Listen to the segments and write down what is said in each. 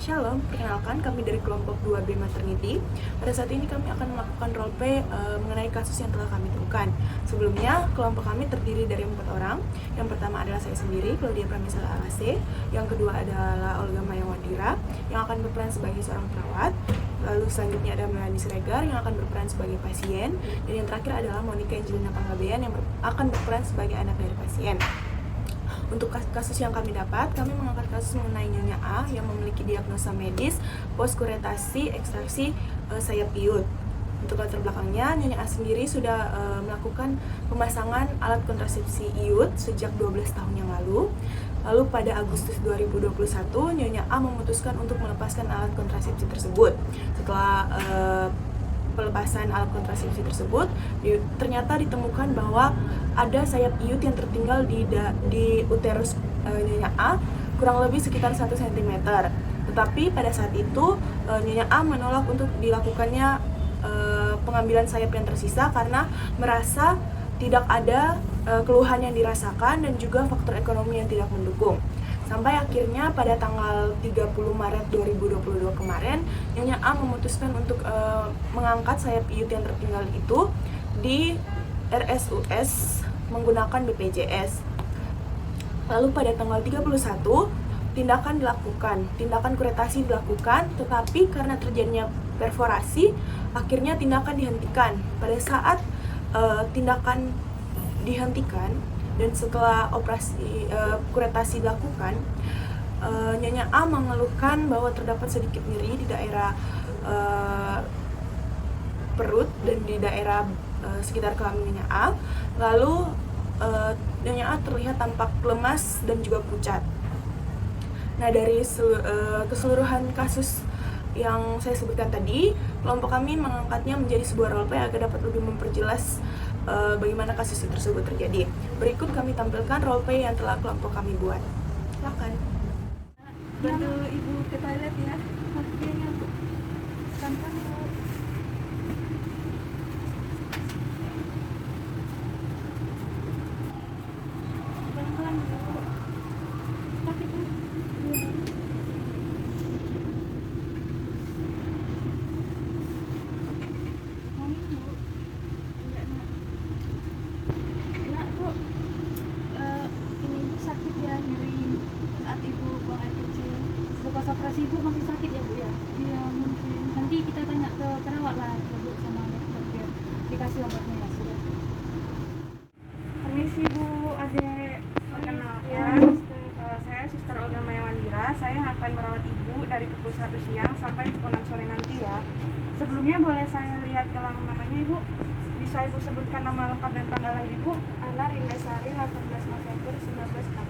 Shalom, perkenalkan kami dari kelompok 2B Maternity. Pada saat ini kami akan melakukan roleplay mengenai kasus yang telah kami temukan. Sebelumnya, kelompok kami terdiri dari 4 orang. Yang pertama adalah saya sendiri, Claudia Pramisala Alase. Yang kedua adalah Olga Maya Wadira, yang akan berperan sebagai seorang perawat. Lalu selanjutnya ada Melanie Siregar yang akan berperan sebagai pasien. Dan yang terakhir adalah Monica Angelina Panggabean yang akan berperan sebagai anak dari pasien. Untuk kasus yang kami dapat, kami mengangkat kasus mengenai Nyonya A yang memiliki diagnosa medis postkuretasi ekstraksi sayap iut. Untuk latar belakangnya, Nyonya A sendiri sudah melakukan pemasangan alat kontrasepsi iut sejak 12 tahun yang lalu. Lalu pada Agustus 2021, Nyonya A memutuskan untuk melepaskan alat kontrasepsi tersebut. Setelah pelepasan alat kontrasepsi tersebut, ternyata ditemukan bahwa ada sayap iut yang tertinggal di uterus Nyonya A kurang lebih sekitar 1 cm. Tetapi pada saat itu Nyonya A menolak untuk dilakukannya pengambilan sayap yang tersisa karena merasa tidak ada keluhan yang dirasakan dan juga faktor ekonomi yang tidak mendukung. Sampai akhirnya pada tanggal 30 Maret 2022 kemarin, Nyonya A memutuskan untuk mengangkat sayap iut yang tertinggal itu di RSUS menggunakan BPJS. Lalu pada tanggal 31, tindakan kuretasi dilakukan, tetapi karena terjadinya perforasi, akhirnya tindakan dihentikan. Pada saat tindakan dihentikan, dan setelah operasi kuretasi dilakukan, Nyonya A mengeluhkan bahwa terdapat sedikit nyeri di daerah perut dan di daerah sekitar kelamin Nyonya A. Lalu Nyonya A terlihat tampak lemas dan juga pucat. Nah, dari keseluruhan kasus yang saya sebutkan tadi, kelompok kami mengangkatnya menjadi sebuah roleplay agar dapat lebih memperjelas bagaimana kasus tersebut terjadi. Berikut kami tampilkan roleplay yang telah kelompok kami buat. Silakan. Bantu ibu ke toilet ya. Makanya bu. Santan bu. Pelan-pelan bu. Sakit bu. Operasi ibu masih sakit ya bu ya? Iya mungkin. Nanti kita tanya ke perawat lah bu sama dokter biar dikasih obatnya ya sudah. Permisi bu, adek. Perkenalkan, saya Suster Olga Maya Wadira. Saya akan merawat ibu dari pukul 1 siang sampai pukul 6 sore nanti ya. Sebelumnya boleh saya lihat gelang namanya ibu? Bisa ibu sebutkan nama lengkap dan tanggal lahir ibu? Anar Indasari 18 November 19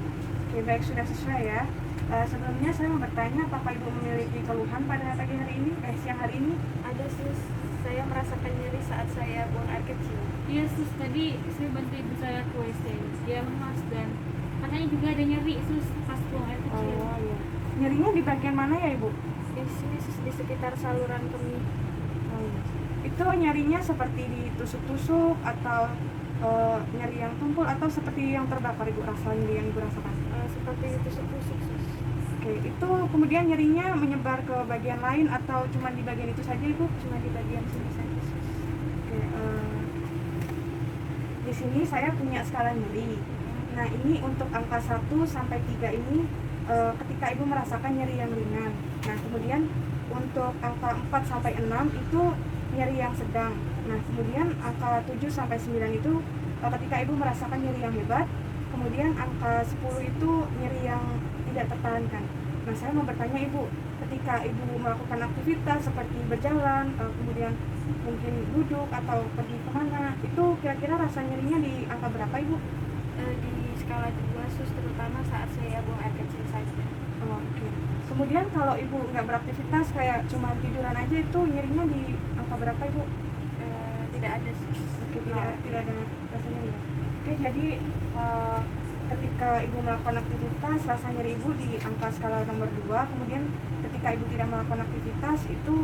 Oke, baik, sudah sesuai ya. Sebelumnya saya mau bertanya, apakah ibu memiliki keluhan pada pagi hari ini, siang hari ini? Ada sus, saya merasakan nyeri saat saya buang air kecil. Iya sus, tadi saya bantu ibu saya ke WC. Dia lemas dan katanya juga ada nyeri sus pas buang air kecil. Oh iya. Nyerinya di bagian mana ya ibu? Di sini sus, di sekitar saluran kemih. Oh, iya. Itu nyerinya seperti ditusuk-tusuk atau nyeri yang tumpul atau seperti yang terbakar ibu, rasa nyeri yang ibu rasakan? Seperti ditusuk-tusuk sus. Oke, itu kemudian nyerinya menyebar ke bagian lain atau cuma di bagian itu saja ibu? Cuma di bagian sini saja sus. Oke, di sini saya punya skala nyeri. Nah, ini untuk angka 1 sampai 3 ini ketika ibu merasakan nyeri yang ringan. Nah, kemudian untuk angka 4 sampai 6 itu nyeri yang sedang. Nah, kemudian angka 7 sampai 9 itu ketika ibu merasakan nyeri yang hebat. Kemudian angka 10 itu nyeri yang tidak tertahankan. Nah, saya mau bertanya ibu, ketika ibu melakukan aktivitas seperti berjalan, kemudian mungkin duduk atau pergi kemana, itu kira-kira rasa nyerinya di angka berapa ibu? Di skala 2 sus, terutama saat saya buang air kecil saja. Oh, oke. Kemudian kalau ibu nggak beraktivitas kayak cuma tiduran aja, itu nyerinya di angka berapa ibu? Tidak ada sus. Oke, tidak ada rasa nyeri ya. Oke, jadi ketika ibu melakukan aktivitas, rasa nyeri ibu di angka skala nomor 2. Kemudian ketika ibu tidak melakukan aktivitas, itu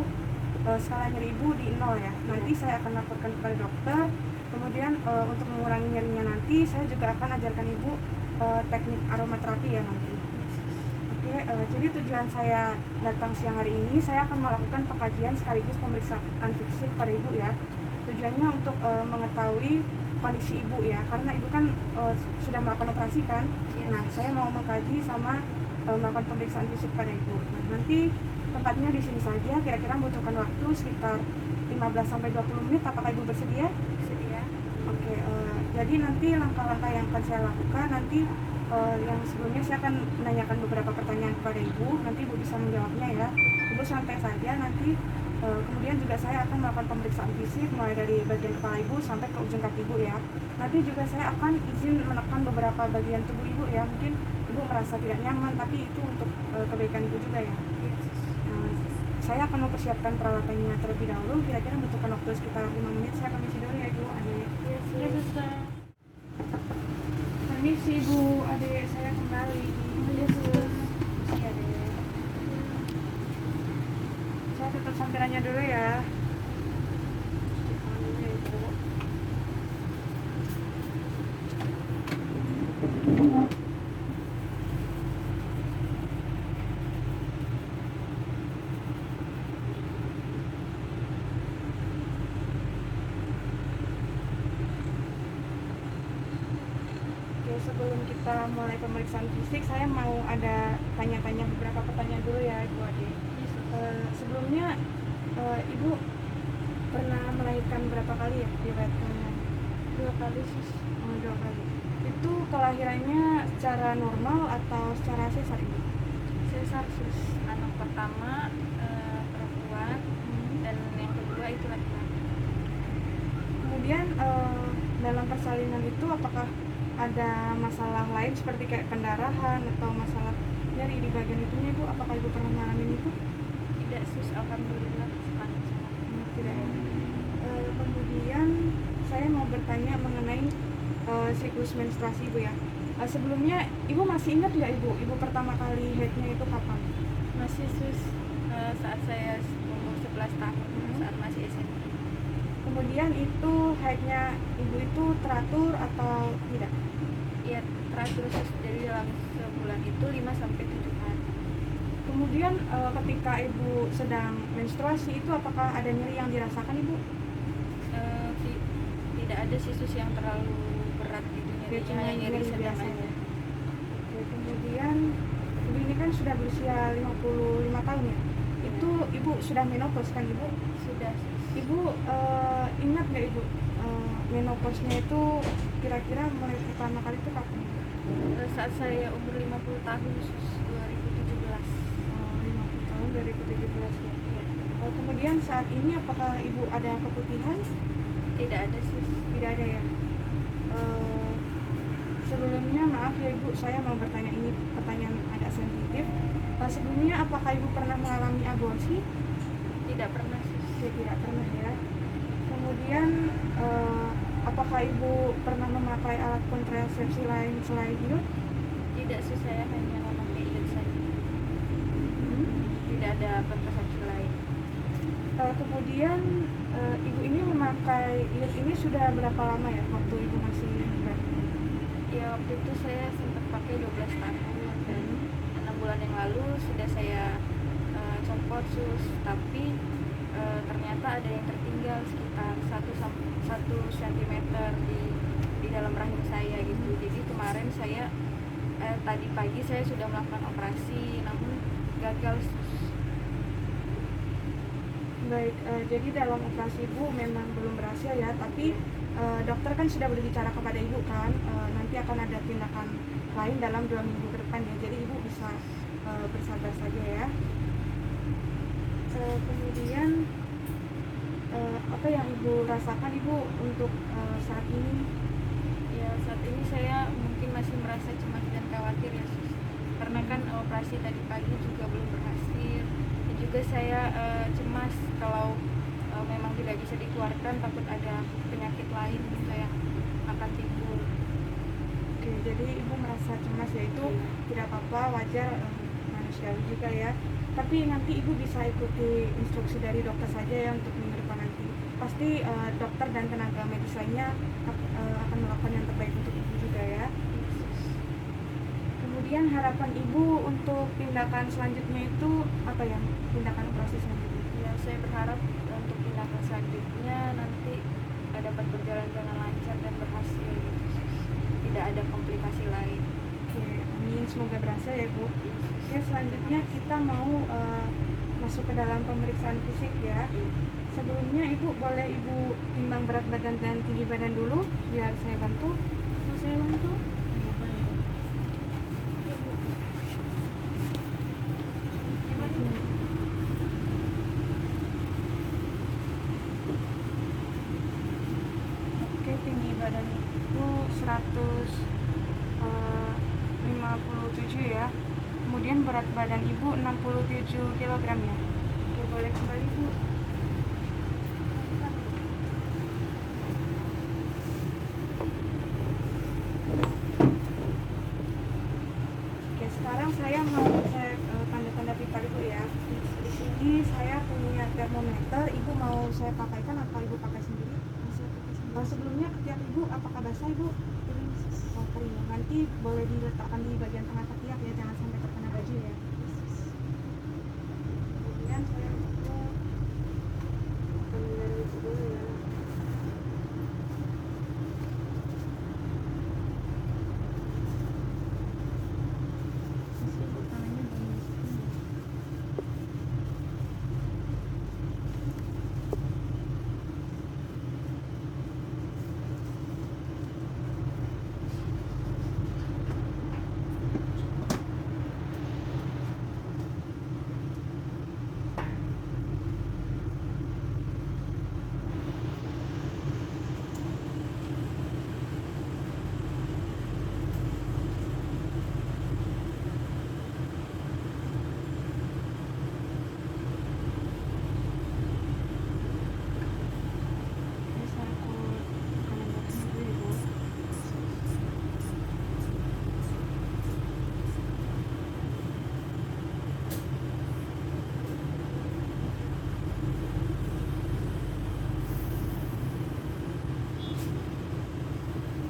skala nyeri ibu di 0 ya. Nanti saya akan laporkan kepada dokter. Kemudian untuk mengurangi nyerinya nanti, saya juga akan ajarkan ibu teknik aromaterapi ya nanti. Oke, jadi tujuan saya datang siang hari ini, saya akan melakukan pengkajian sekaligus pemeriksaan fisik pada ibu ya. Tujuannya untuk mengetahui kondisi ibu ya, karena ibu kan sudah melakukan operasi kan. Nah, saya mau mengkaji sama melakukan pemeriksaan fisik pada ibu. Nah, nanti tempatnya di sini saja, kira-kira membutuhkan waktu sekitar 15 sampai 20 menit. Apakah ibu bersedia? Bersedia. Oke, jadi nanti langkah-langkah yang akan saya lakukan nanti yang sebelumnya saya akan menanyakan beberapa pertanyaan kepada ibu, nanti ibu bisa menjawabnya ya. Ibu santai saja, nanti kemudian juga saya akan melakukan pemeriksaan fisik mulai dari bagian kepala ibu sampai ke ujung kaki ibu ya. Nanti juga saya akan izin menekan beberapa bagian tubuh ibu ya, mungkin ibu merasa tidak nyaman, tapi itu untuk kebaikan ibu juga ya. Saya akan mempersiapkan peralatannya terlebih dahulu, kira-kira membutuhkan waktu sekitar 5 menit. Saya akan isi dulu ya ibu, adik. Ya suster. Permisi ibu, adik saya kembali. Ya suster. Iya deh. Saya tutup sampirannya dulu ya. Oke, sebelum kita mulai pemeriksaan fisik, saya mau ada tanya-tanya beberapa pertanyaan dulu ya ibu adik. Sebelumnya ibu pernah melahirkan berapa kali ya di riwayat kalian? 2 kali sus. Oh, 2 kali. Itu kelahirannya secara normal atau secara sesar ibu? Sesar sus. Anak pertama perempuan dan yang kedua itu laki-laki. Kemudian dalam persalinan itu apakah ada masalah lain seperti kayak pendarahan atau masalah nyeri di bagian itunya ibu? Apakah ibu pernah mengalami itu? Tidak sus, alhamdulillah sekarang Tidak ya. Kemudian saya mau bertanya mengenai siklus menstruasi ibu ya. Sebelumnya ibu masih ingat nggak ibu pertama kali haidnya itu kapan? masih sus, saat saya umur 11 tahun saat masih SMP. Kemudian itu haidnya ibu itu teratur atau tidak? Iya teratur sus, jadi dalam sebulan itu 5 sampai 7 hari. Kemudian ketika ibu sedang menstruasi itu apakah ada nyeri yang dirasakan ibu? Tidak ada sih sus yang terlalu berat gitu Dia nyerinya, cuma hanya nyeri nyeri sedang biasa aja. ya. Oke, kemudian ibu ini kan sudah berusia 55 tahun ya. Itu ibu sudah menopause kan ibu? Sudah sus. Ibu ingat nggak ibu menopausnya itu kira-kira mulai pertama kali itu kapan? Saat saya umur 50 tahun sus, 2017. 50 tahun 2017 ya. Kemudian saat ini apakah ibu ada keputihan? Tidak ada sus. Tidak ada ya. Sebelumnya maaf ya ibu, saya mau bertanya, ini pertanyaan agak sensitif. Sebelumnya apakah ibu pernah mengalami aborsi? Tidak pernah sus. Ya, tidak pernah ya. Kemudian apakah ibu pernah memakai alat kontrasepsi lain selain iud? Tidak sus, saya hanya memakai iud saja. Tidak ada kontrasepsi lain. Kemudian ibu ini memakai iud ini sudah berapa lama ya waktu ibu masih muda? Ya waktu itu saya sempat pakai 12 tahun dan 6 bulan yang lalu sudah saya copot sus, tapi ternyata ada yang tertinggal sekitar 1 cm di dalam rahim saya gitu. Jadi kemarin saya tadi pagi saya sudah melakukan operasi namun gagal sus. Baik, jadi dalam operasi ibu memang belum berhasil ya, tapi dokter kan sudah berbicara kepada ibu kan, nanti akan ada tindakan lain dalam 2 minggu ke depan ya, jadi ibu bisa bersabar saja ya. Kemudian apa yang ibu rasakan ibu untuk saat ini? Ya saat ini saya mungkin masih merasa cemas dan khawatir ya sus, karena kan operasi tadi pagi juga belum berhasil dan juga saya cemas kalau memang tidak bisa dikeluarkan, takut ada penyakit lain gitu yang akan timbul. Oke, jadi ibu merasa cemas ya, itu tidak apa-apa, wajar, manusiawi juga ya. Tapi nanti ibu bisa ikuti instruksi dari dokter saja ya untuk minggu depan nanti. Pasti dokter dan tenaga medis lainnya akan melakukan yang terbaik untuk ibu juga ya. Kemudian kemudian harapan ibu untuk tindakan selanjutnya itu apa ya, tindakan operasi selanjutnya? Ya, saya berharap untuk tindakan selanjutnya nanti dapat berjalan dengan lancar dan berhasil gitu, sis. Tidak ada komplikasi lain. Oke, amin, semoga berhasil ya Bu. Oke, selanjutnya kita mau masuk ke dalam pemeriksaan fisik ya. Sebelumnya ibu boleh ibu timbang berat badan dan tinggi badan dulu biar saya bantu. Mau saya bantu? Oke, tinggi badan itu 157 ya. Kemudian berat badan ibu 67 kg ya. Oke, boleh kembali Bu. Oke, sekarang saya mau cek tanda-tanda vital ibu ya. Di sini saya punya termometer. Ibu mau saya pakaikan atau ibu pakai sendiri? Sebelumnya ketiak ibu apakah basah ibu? Oh, kering. Nanti boleh diletakkan di bagian tengah ketiak ya, jangan sampai terkena baju ya. Kemudian saya buka tanda ibu dulu ya. Ini saya ukur tekanan darahnya dulu ya Bu.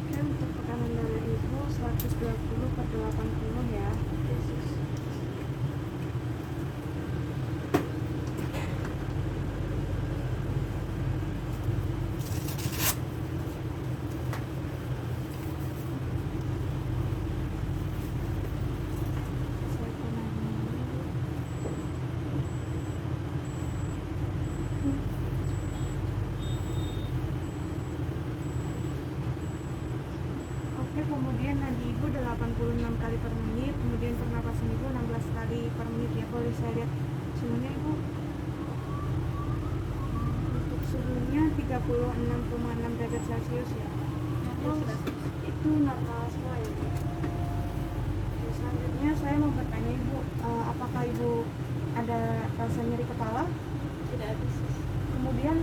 Oke, untuk tekanan darah ibu 120/80 ya. Saya pernah Oke, kemudian nadi ibu 86 kali per menit, kemudian pernapasan ibu 16 kali per menit ya. Boleh saya lihat suhunya ibu? Untuk suhunya 36,6 derajat Celcius ya. Itu normal semua ya Bu. Oke, selanjutnya saya mau bertanya ibu, apakah ibu ada rasa nyeri kepala? Tidak ada, sis. Kemudian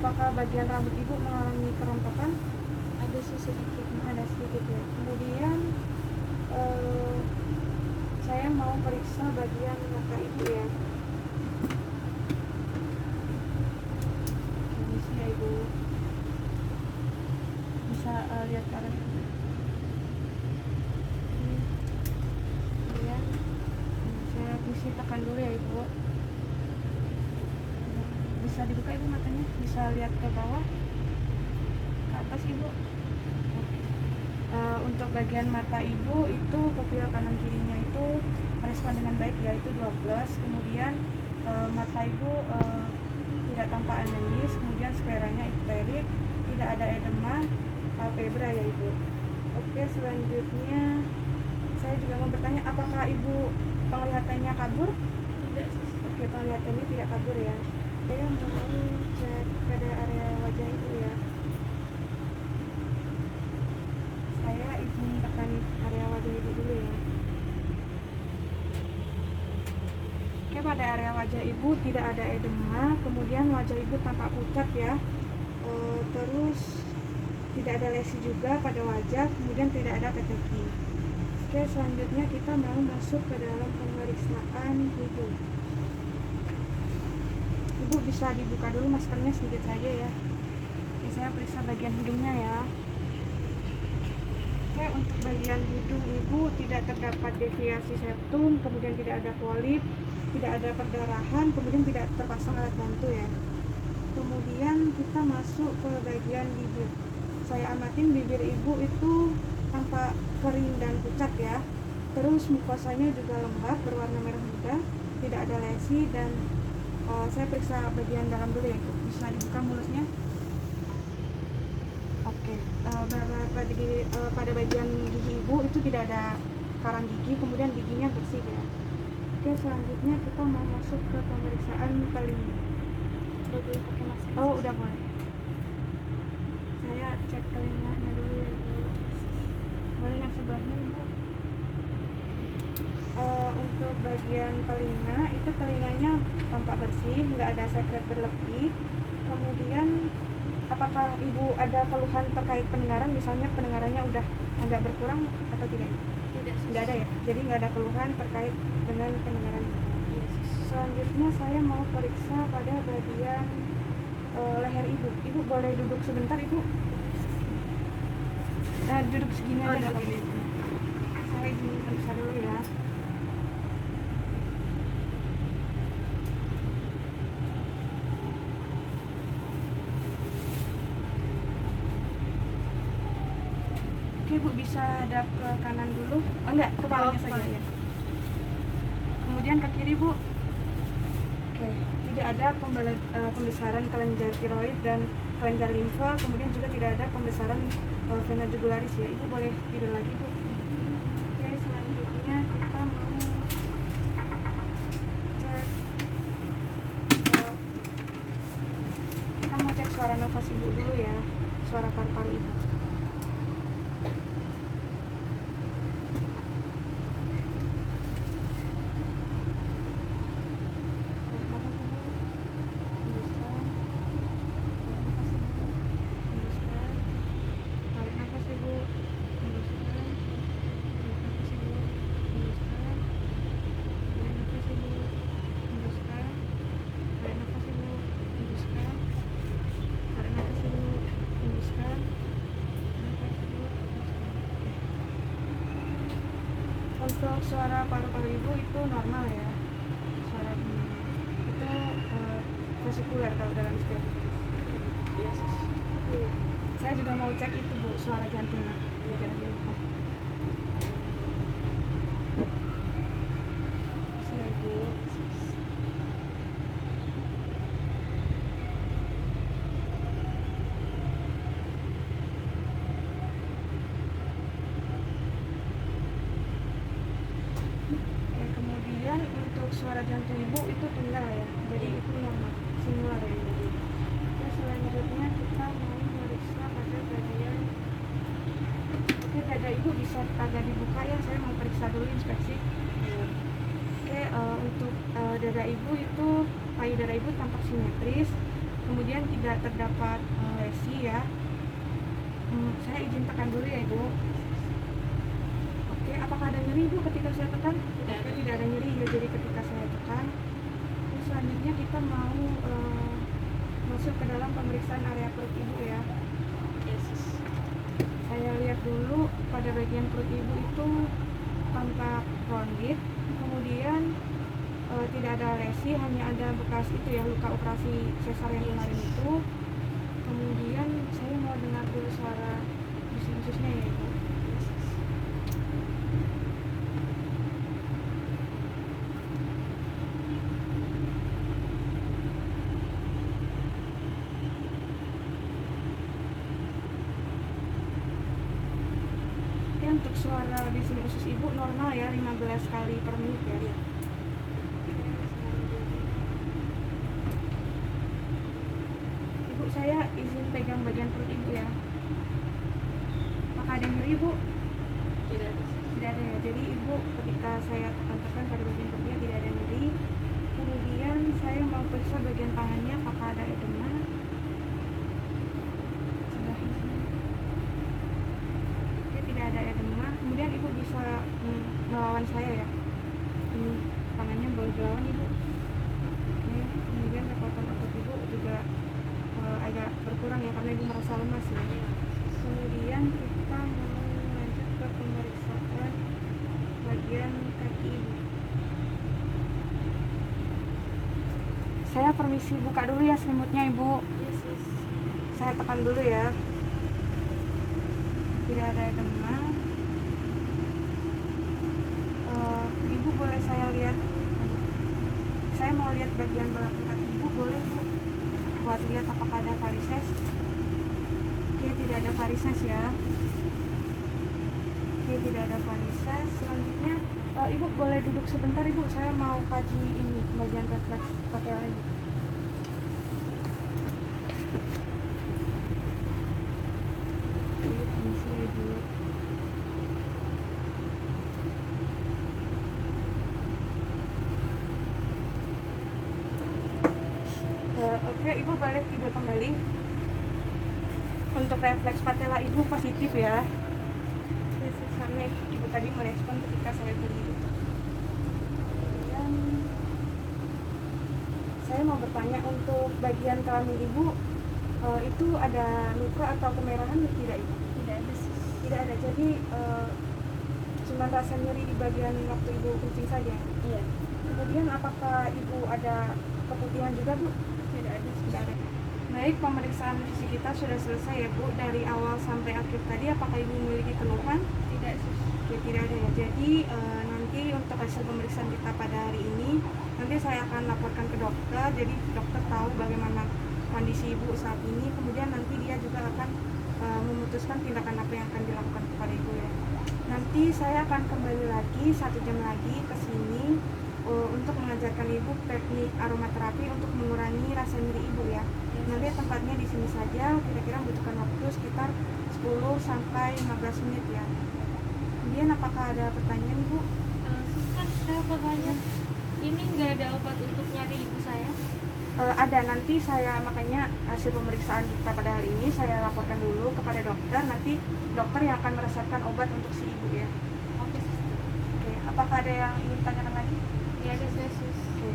apakah bagian rambut ibu mengalami kerontokan? Ada sih sedikit. Ada sedikit ya. Kemudian saya mau periksa bagian mata ibu ya. Ini sih ya ibu. Bisa lihat ke arah ibu. Kemudian saya bisa tekan dulu ya ibu. Bisa dibuka ibu matanya, bisa lihat ke bawah, ke atas ibu. Untuk bagian mata ibu itu pupil kanan kirinya itu merespon dengan baik yaitu 12. Kemudian mata ibu tidak tampak anemis, kemudian skleranya ikterik, tidak ada edema, palpebra ya ibu. Oke, selanjutnya saya juga mau bertanya, apakah ibu penglihatannya kabur? Tidak, sis. Oke, penglihatannya tidak kabur ya. Saya mau cek pada area wajah ibu ya. Saya izin tekan area wajah ibu dulu ya. Oke, pada area wajah ibu tidak ada edema, kemudian wajah ibu tampak pucat ya. Terus tidak ada lesi juga pada wajah, kemudian tidak ada peteki. Oke, selanjutnya kita mau masuk ke dalam pemeriksaan hidung. Ibu bisa dibuka dulu maskernya sedikit saja ya. Oke, saya periksa bagian hidungnya ya. Oke, Oke, untuk bagian hidung ibu tidak terdapat deviasi septum, kemudian tidak ada polip, tidak ada perdarahan, kemudian tidak terpasang alat bantu ya. Kemudian kita masuk ke bagian bibir. Saya amatin bibir ibu itu tampak kering dan pucat ya. Terus mukosanya juga lembab berwarna merah muda, tidak ada lesi, dan saya periksa bagian dalam dulu ya, Ibu. Bisa dibuka mulusnya. Oke, pada bagian gigi ibu itu tidak ada karang gigi, kemudian giginya bersih ya. Oke, selanjutnya kita mau masuk ke pemeriksaan telinga. Udah boleh pakai masker. Oh, udah boleh. Saya cek telinganya dulu ya, Bu. Boleh yang sebelahnya, Bu. Untuk bagian telinga, itu telinganya tampak bersih, nggak ada sekret berlebih. Kemudian, apakah ibu ada keluhan terkait pendengaran, misalnya pendengarannya udah agak berkurang atau tidak? Tidak, sus. Nggak ada ya, jadi nggak ada keluhan terkait dengan pendengaran. Selanjutnya saya mau periksa pada bagian leher ibu. Ibu boleh duduk sebentar, Ibu. Duduk segini aja nggak apa-apa. Saya izin periksa dulu ya. Oke, Bu, bisa hadap ke kanan dulu. Oh enggak, kepalanya saja ya. Kemudian ke kiri, Bu. Oke, tidak ada pembesaran kelenjar tiroid dan kelenjar limfa, kemudian juga tidak ada pembesaran vena jugularis ya. Ibu boleh tidur lagi, Bu. Oke, selanjutnya kita mau cek suara nafas ibu dulu ya, suara paru-paru ibu. Untuk suara paru-paru ibu itu normal ya, suara itu vesikuler kalau dalam istilah. Saya juga mau cek itu, Bu, suara jantungnya. Siap, Bu. Kemudian untuk suara jantung ibu itu tunggal ya, jadi itu normal, singular ya. Oke, selanjutnya kita mau meriksa pada bagian. Oke, dada ibu bisa agak dibuka ya, saya mau periksa dulu inspeksi. Oke, untuk dada ibu itu, payudara ibu tampak simetris, kemudian tidak terdapat lesi ya. Saya izin tekan dulu ya, Ibu. Oke, apakah ada nyeri, Bu, ketika saya tekan? Tidak ada nyeri ya, jadi ketika saya tekan. Terus selanjutnya kita mau masuk ke dalam pemeriksaan area perut ibu ya. Saya lihat dulu pada bagian perut ibu itu tampak rounded, kemudian tidak ada lesi, hanya ada bekas itu ya, luka operasi sesar yang kemarin itu. Kemudian saya mau dengar dulu suara desas-desusnya ya, Ibu. Untuk suara desas usus ibu normal ya, 15 kali per menit ya. Ibu, saya izin pegang bagian perut ibu ya. Apakah ada nyeri, Bu? Tidak ada ya. Jadi ibu ketika saya tekan pada bagian perutnya tidak ada nyeri. Kemudian saya mau periksa bagian tangannya, apakah ada edema. Ada edema, kemudian ibu bisa melawan saya ya. Ini tangannya boleh dilawan, Ibu. Oke, kemudian kekuatan otot ibu juga agak berkurang ya, karena ibu merasa lemas ya. Kemudian kita mau lanjut ke kaki ibu. Saya permisi buka dulu ya selimutnya ibu. Yes, yes. Saya tekan dulu ya. Tidak ada demam. Ibu boleh saya lihat? Saya mau lihat bagian belakang kaki ibu, boleh bu? Buat lihat apakah ada varises. Oke, tidak ada varises ya. Oke, tidak ada varises. Selanjutnya ibu boleh duduk sebentar ibu. Saya mau kaji ini bagian refleks patella ibu. Ibu permisi ya ibu. Oke, ibu balik tidur kembali. Untuk refleks patella ibu positif ya. Karena ibu tadi merespon ketika saya berdiri. Kemudian saya mau bertanya untuk bagian kelamin ibu, itu ada luka atau kemerahan tidak ibu? Tidak ada sis. Tidak ada. Jadi cuma rasa nyeri di bagian waktu ibu kencing saja. Iya. Kemudian apakah ibu ada keputihan juga bu? Tidak ada sis. Tidak ada. Baik, pemeriksaan fisik kita sudah selesai ya bu. Dari awal sampai akhir tadi apakah ibu memiliki keluhan? Tidak sis. Oke, tidak ada ya. Jadi nanti untuk hasil pemeriksaan kita pada hari ini nanti saya akan laporkan ke dokter. Jadi dokter tahu bagaimana kondisi ibu saat ini. Kemudian nanti dia juga akan memutuskan tindakan apa yang akan dilakukan kepada ibu ya. Nanti saya akan kembali lagi 1 jam lagi ke sini untuk mengajarkan ibu teknik aromaterapi untuk mengurangi rasa nyeri ibu ya. Nanti tempatnya di sini saja, kira-kira membutuhkan waktu sekitar 10 sampai 15 menit ya. Kemudian apakah ada pertanyaan ibu? Sus, kan saya bertanya, ini nggak ada obat untuk nyari ibu saya? Ada, nanti saya makanya hasil pemeriksaan kita pada hari ini saya laporkan dulu kepada dokter. Nanti dokter yang akan meresepkan obat untuk si ibu ya. Oke sus. Oke, apakah ada yang ingin tanyakan lagi? Ya ada sus. Oke.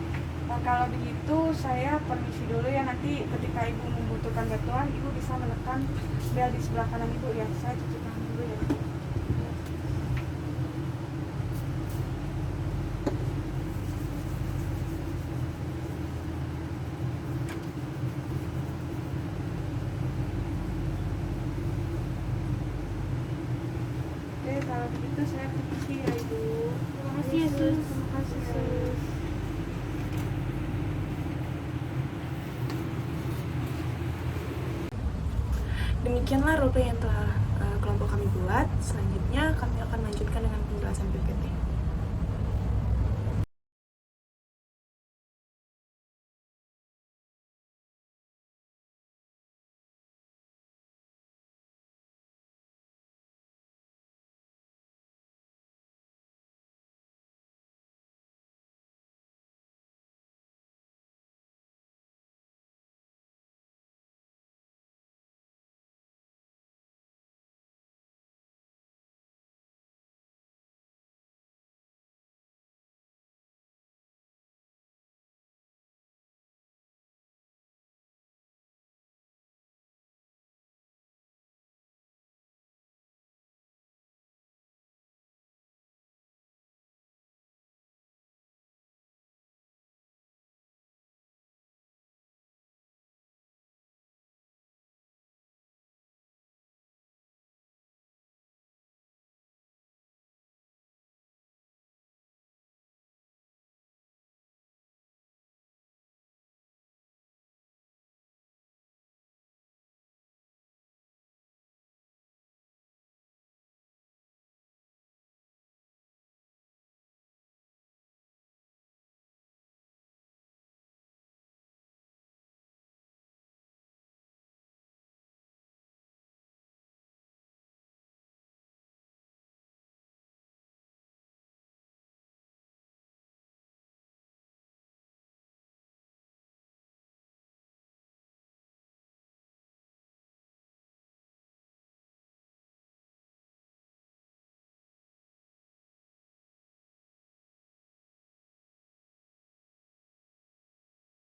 Kalau begitu saya permisi dulu ya. Nanti ketika ibu membutuhkan bantuan, ibu bisa menekan bel di sebelah kanan ibu ya. Saya cuci tangan dulu ya. Oke, kalau begitu saya permisi ya ibu. Terima kasih ya sus. Terima kasih sus. Demikianlah roleplay yang telah kelompok kami buat. Selanjutnya kami akan lanjutkan dengan penjelasan